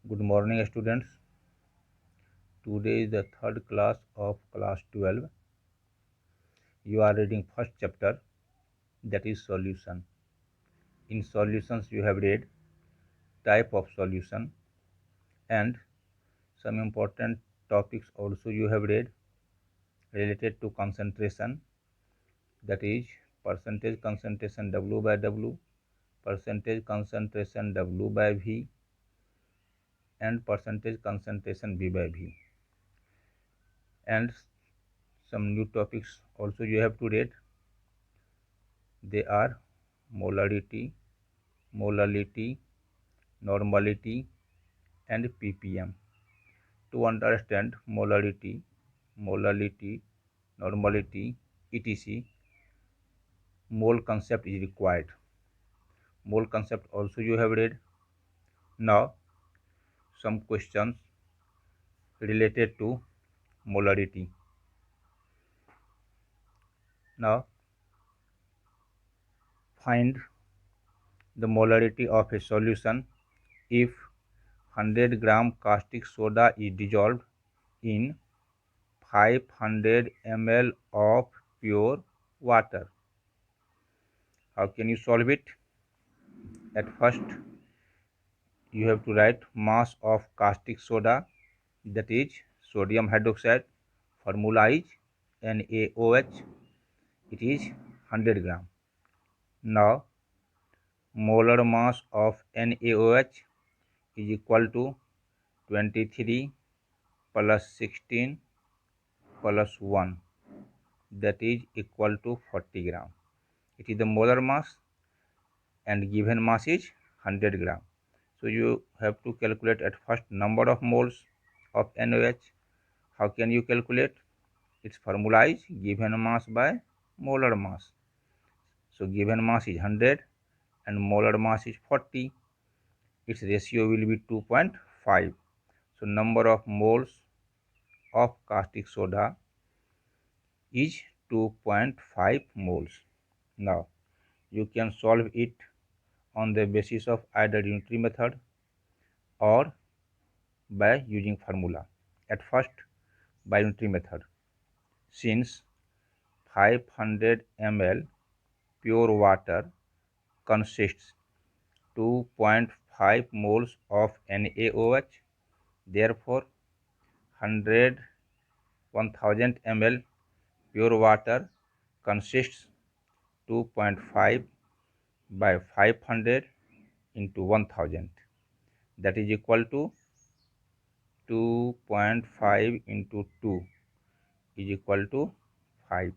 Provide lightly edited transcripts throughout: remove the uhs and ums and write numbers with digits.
Good morning, students. Today is the third class of class 12. You are reading first chapter, that is solution. In solutions, you have read type of solution and some important topics also you have read related to concentration, that is percentage concentration W by W, percentage concentration W by V, and percentage concentration V by V. And some new topics also you have to read. They are molarity, molality, normality, and ppm. To understand molarity, molality, normality, etc., mole concept is required. Mole concept also you have read. Now some questions related to molarity. Now find the molarity of a solution if 100 gram caustic soda is dissolved in 500 ml of pure water. How can you solve it? At first, you have to write mass of caustic soda, that is sodium hydroxide. Formula is NaOH. It is 100 gram. Now, molar mass of NaOH is equal to 23 plus 16 plus 1, that is equal to 40 gram. It is the molar mass and given mass is 100 gram. So you have to calculate at first number of moles of NaOH. How can you calculate? Its formula is given mass by molar mass. So given mass is 100 and molar mass is 40. Its ratio will be 2.5. So number of moles of caustic soda is 2.5 moles. Now you can solve it on the basis of either unitary method or by using formula. At first, by unitary method. Since 500 ml pure water consists 2.5 moles of NaOH, therefore 1000 ml pure water consists 2.5 by 500 into 1000, that is equal to 2.5 into 2 is equal to 5.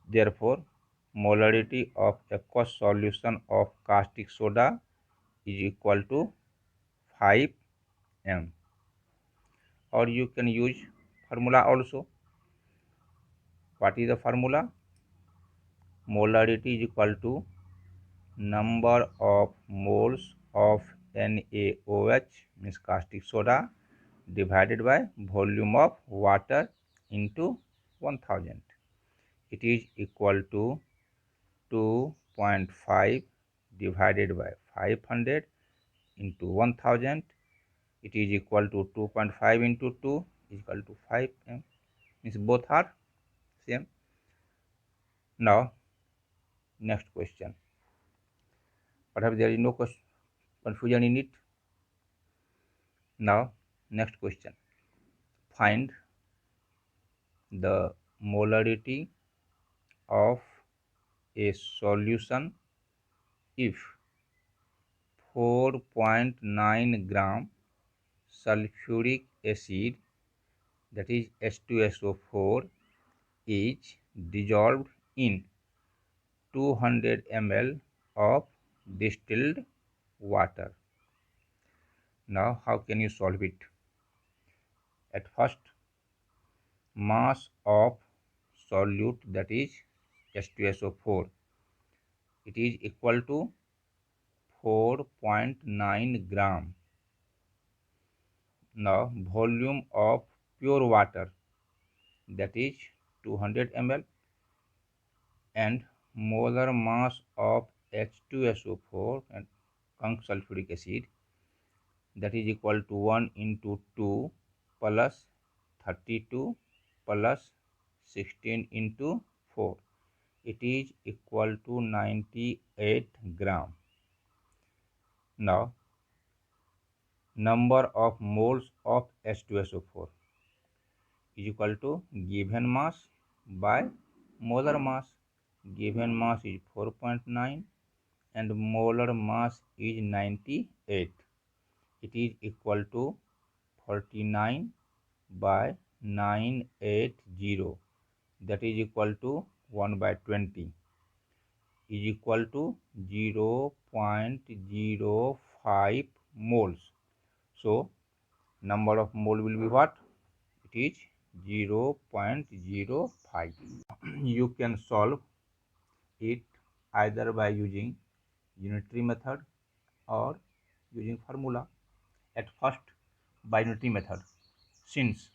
Therefore, molarity of aqueous solution of caustic soda is equal to 5 m. Or you can use formula also. What is the formula? Molarity is equal to number of moles of NaOH, means caustic soda, divided by volume of water into 1000. It is equal to 2.5 divided by 500 into 1000. It is equal to 2.5 into 2 is equal to 5 m. Means both are same. Now next question. Perhaps there is no confusion in it. Now next question. Find the molarity of a solution if 4.9 gram sulfuric acid, that is H2SO4, is dissolved in 200 ml of distilled water. Now how can you solve it? At first, mass of solute, that is H2SO4, it is equal to 4.9 gram. Now volume of pure water, that is 200 ml, and molar mass of H2SO4 and conc sulfuric acid, that is equal to 1 into 2 plus 32 plus 16 into 4. It is equal to 98 gram. Now, number of moles of H2SO4 is equal to given mass by molar mass. Given mass is 4.9 and molar mass is 98. It is equal to 49 by 980, that is equal to 1 by 20, is equal to 0.05 moles. So number of mole will be what? It is 0.05. You can solve it either by using unitary method or using formula. At first, by unitary method, since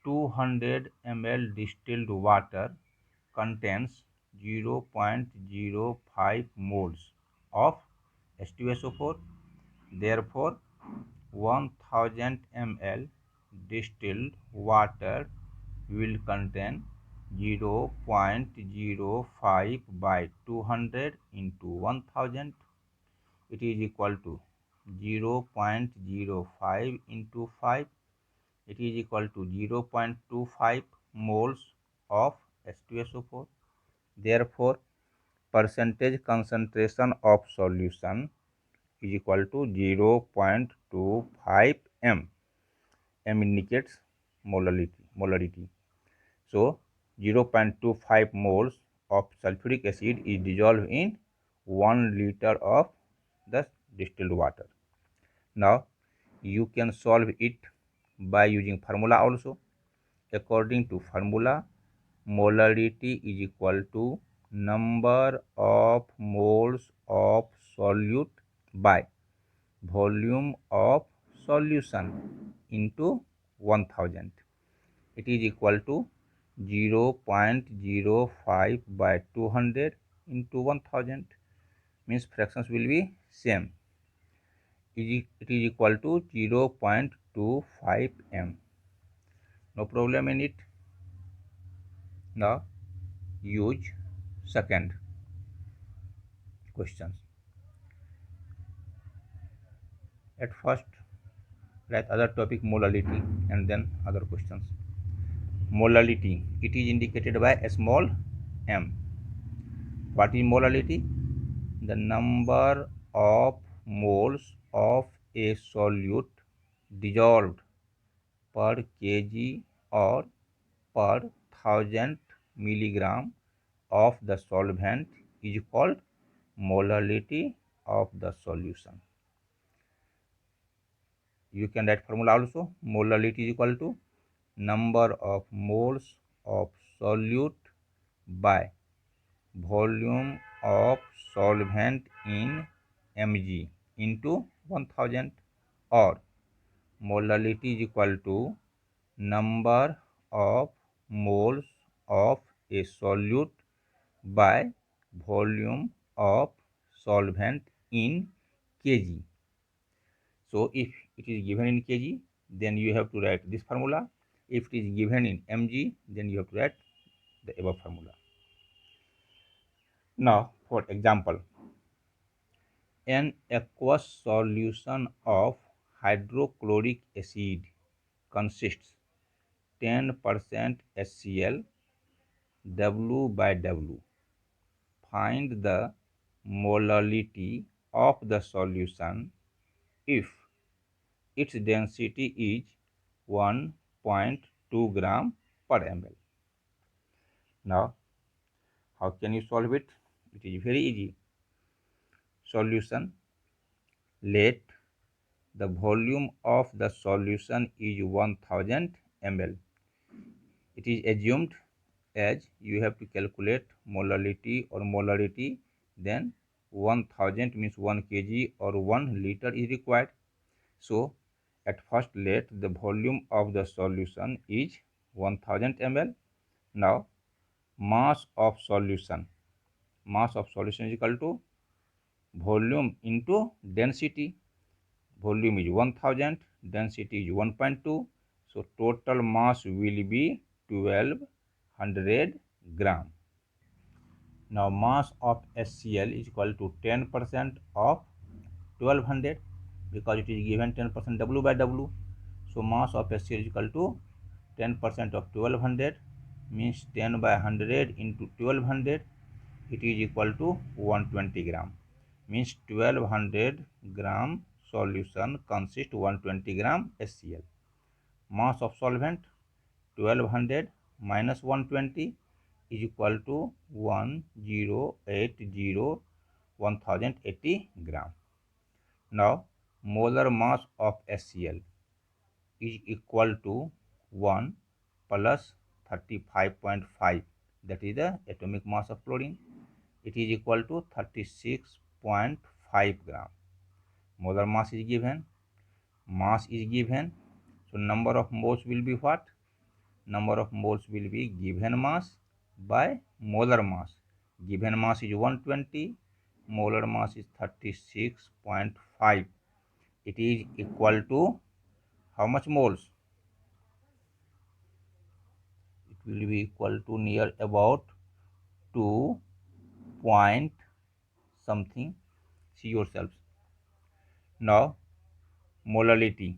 200 ml distilled water contains 0.05 moles of H2SO4, therefore 1000 ml distilled water will contain 0.05 by 200 into 1000. It is equal to 0.05 into 5. It is equal to 0.25 moles of H2SO4. Therefore, percentage concentration of solution is equal to 0.25 m. M indicates molarity. So 0.25 moles of sulfuric acid is dissolved in 1 liter of the distilled water. Now you can solve it by using formula also. According to formula, molarity is equal to number of moles of solute by volume of solution into 1000. It is equal to 0.05 by 200 into 1000, means fractions will be same. It is equal to 0.25 m. No problem in it. Now use second questions. At first write other topic molality and then other questions. Molality, it is indicated by a small m. What is molality? The number of moles of a solute dissolved per kg or per 1000 milligram of the solvent is called molality of the solution. You can write formula also. Molality is equal to number of moles of solute by volume of solvent in mg into 1000, or molality is equal to number of moles of a solute by volume of solvent in kg. So if it is given in kg, then you have to write this formula. If it is given in mg, then you have to write the above formula. Now for example, an aqueous solution of hydrochloric acid consists 10% HCl W by W. Find the molality of the solution if its density is 1.2 gram per ml. Now, how can you solve it? It is very easy. Solution. Let the volume of the solution is 1000 ml. It is assumed as you have to calculate molality or molarity, then 1000 means 1 kg or 1 liter is required. So at first let the volume of the solution is 1000 ml. Now mass of solution is equal to volume into density. volume is 1000, density is 1.2, so total mass will be 1200 gram. Now mass of HCl is equal to 10% of 1200, because it is given 10% W by W. So mass of HCl is equal to 10% of 1200, means 10 by 100 into 1200, it is equal to 120 gram, means 1200 gram solution consists 120 gram HCl. Mass of solvent 1200 minus 120 is equal to 1080 gram. Now molar mass of HCl is equal to 1 plus 35.5, that is the atomic mass of chlorine. It is equal to 36.5 gram. Molar mass is given, mass is given, so number of moles will be what? Number of moles will be given mass by molar mass. Given mass is 120, molar mass is 36.5. It is equal to how much moles? It will be equal to near about 2 point something. See yourselves. Now molality.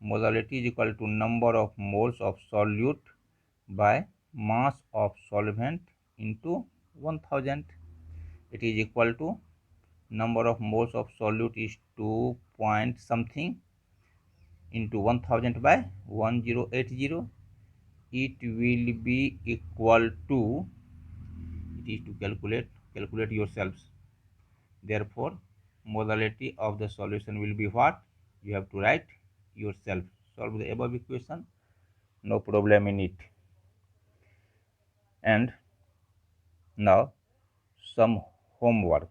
Molality is equal to number of moles of solute by mass of solvent into 1000. It is equal to number of moles of solute is 2 point something into 1000 by 1080. It will be equal to, it is to calculate yourselves. Therefore molality of the solution will be what? You have to write yourself. Solve the above equation, no problem in it. And now some homework.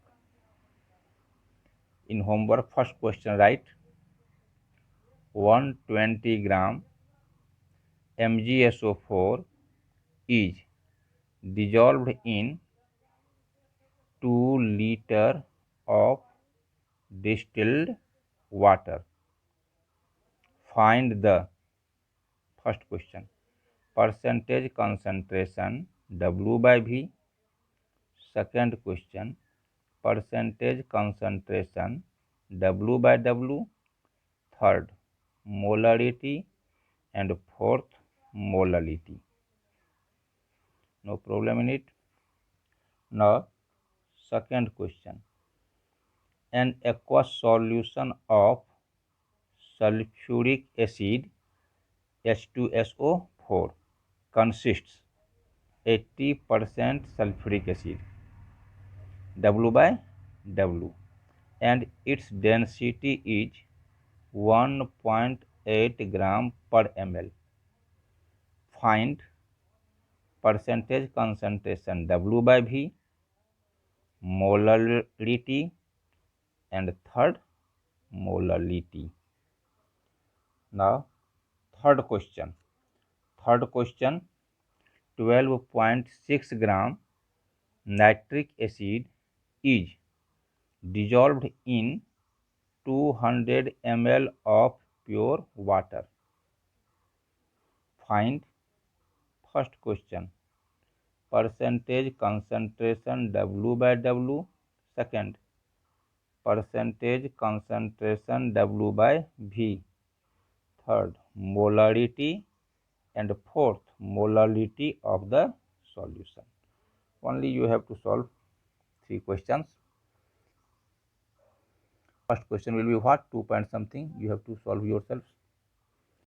In homework, first question, write 120 gram MgSO4 is dissolved in 2 liter of distilled water. Find the, first question, percentage concentration W by V. Second question, percentage concentration W by W. Third, molarity, and fourth, molality. No problem in it. Now second question, an aqueous solution of sulfuric acid H2SO4 consists 80% sulfuric acid W by W, and its density is 1.8 gram per ml. Find percentage concentration W by V, molarity, and third, molality. Now third question, 12.6 gram nitric acid is dissolved in 200 ml of pure water. Find, first question, percentage concentration W by W. Second, percentage concentration W by V. Third, molarity, and fourth, molality of the solution. Only you have to solve 3 questions. First question will be what? 2 point something. You have to solve yourself.